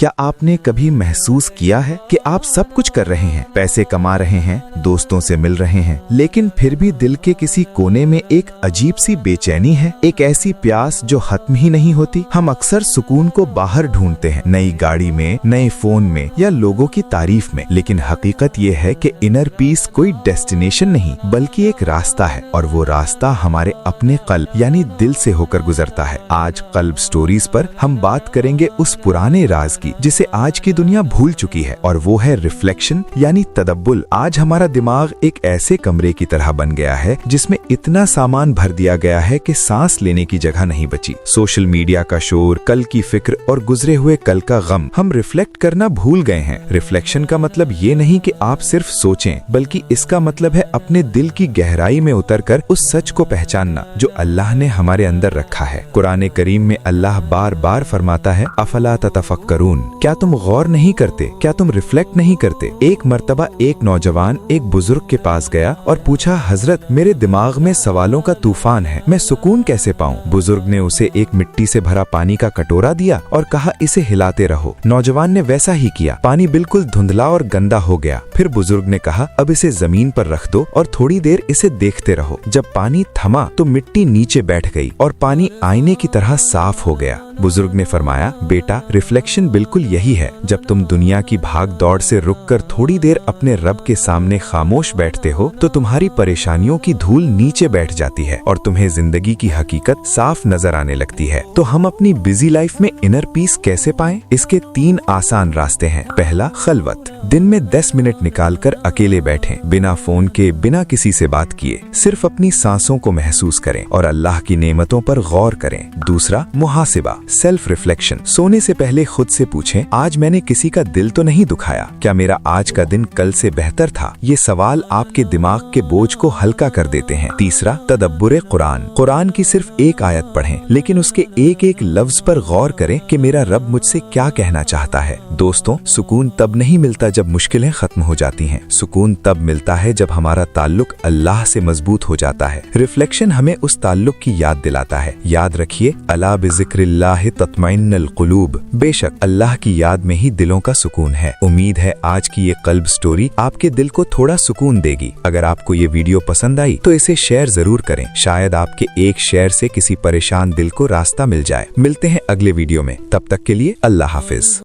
क्या आपने कभी महसूस किया है कि आप सब कुछ कर रहे हैं, पैसे कमा रहे हैं, दोस्तों से मिल रहे हैं, लेकिन फिर भी दिल के किसी कोने में एक अजीब सी बेचैनी है, एक ऐसी प्यास जो खत्म ही नहीं होती। हम अक्सर सुकून को बाहर ढूंढते हैं, नई गाड़ी में, नए फोन में या लोगों की तारीफ में, लेकिन हकीकत ये है कि इनर पीस कोई डेस्टिनेशन नहीं बल्कि एक रास्ता है, और वो रास्ता हमारे अपने कल्ब यानी दिल से होकर गुजरता है। आज कल्ब स्टोरीज पर हम बात करेंगे उस पुराने राज की जिसे आज की दुनिया भूल चुकी है, और वो है रिफ्लेक्शन यानी तदब्बुल। आज हमारा दिमाग एक ऐसे कमरे की तरह बन गया है जिसमें इतना सामान भर दिया गया है कि सांस लेने की जगह नहीं बची। सोशल मीडिया का शोर, कल की फिक्र और गुजरे हुए कल का गम, हम रिफ्लेक्ट करना भूल गए हैं। रिफ्लेक्शन का मतलब ये नहीं कि आप सिर्फ सोचें, बल्कि इसका मतलब है अपने दिल की गहराई में उतरकर उस सच को पहचानना जो अल्लाह ने हमारे अंदर रखा है। कुरान करीम में अल्लाह बार बार फरमाता है, अफला ततफक्करून, क्या तुम गौर नहीं करते, क्या तुम रिफ्लेक्ट नहीं करते। एक मर्तबा एक नौजवान एक बुजुर्ग के पास गया और पूछा, हजरत मेरे दिमाग में सवालों का तूफान है, मैं सुकून कैसे पाऊं। बुजुर्ग ने उसे एक मिट्टी से भरा पानी का कटोरा दिया और कहा, इसे हिलाते रहो। नौजवान ने वैसा ही किया, पानी बिल्कुल धुंधला और गंदा हो गया। फिर बुजुर्ग ने कहा, अब इसे जमीन पर रख दो और थोड़ी देर इसे देखते रहो। जब पानी थमा तो मिट्टी नीचे बैठ गई और पानी आईने की तरह साफ हो गया। बुजुर्ग ने फरमाया, बेटा रिफ्लेक्शन बिल्कुल यही है। जब तुम दुनिया की भाग दौड़ से रुककर थोड़ी देर अपने रब के सामने खामोश बैठते हो तो तुम्हारी परेशानियों की धूल नीचे बैठ जाती है और तुम्हें जिंदगी की हकीकत साफ नजर आने लगती है। तो हम अपनी बिजी लाइफ में इनर पीस कैसे पाएं? इसके 3 आसान रास्ते हैं। पहला, खलवत। दिन में 10 मिनट निकालकर अकेले बैठें, बिना फोन के, बिना किसी से बात किए, सिर्फ अपनी सांसों को महसूस करें और अल्लाह की नेमतों पर गौर करें। दूसरा, मुहासिबा, सेल्फ रिफ्लेक्शन। सोने से पहले खुद से पूछें, आज मैंने किसी का दिल तो नहीं दुखाया? क्या मेरा आज का दिन कल से बेहतर था? ये सवाल आपके दिमाग के बोझ को हल्का कर देते हैं। तीसरा, तदब्बुर कुरान। कुरान की सिर्फ एक आयत पढ़ें, लेकिन उसके एक एक लफ्ज पर गौर करें कि मेरा रब मुझसे क्या कहना चाहता है। दोस्तों, सुकून तब नहीं मिलता जब मुश्किलें खत्म हो जाती हैं। सुकून तब मिलता है जब हमारा ताल्लुक अल्लाह से मजबूत हो जाता है। रिफ्लेक्शन हमें उस ताल्लुक की याद दिलाता है। याद रखिए, अला बिज़िक्रिल्लाहि तत्मइन्नुल कुलूब। बेशक अल्लाह की याद में ही दिलों का सुकून है। उम्मीद है आज की ये कल्ब स्टोरी आपके दिल को थोड़ा सुकून देगी। अगर आपको ये वीडियो पसंद आई तो इसे शेयर जरूर करें। शायद आपके एक शेयर से किसी परेशान दिल को रास्ता मिल जाए। मिलते हैं अगले वीडियो में, तब तक के लिए अल्लाह हाफिज।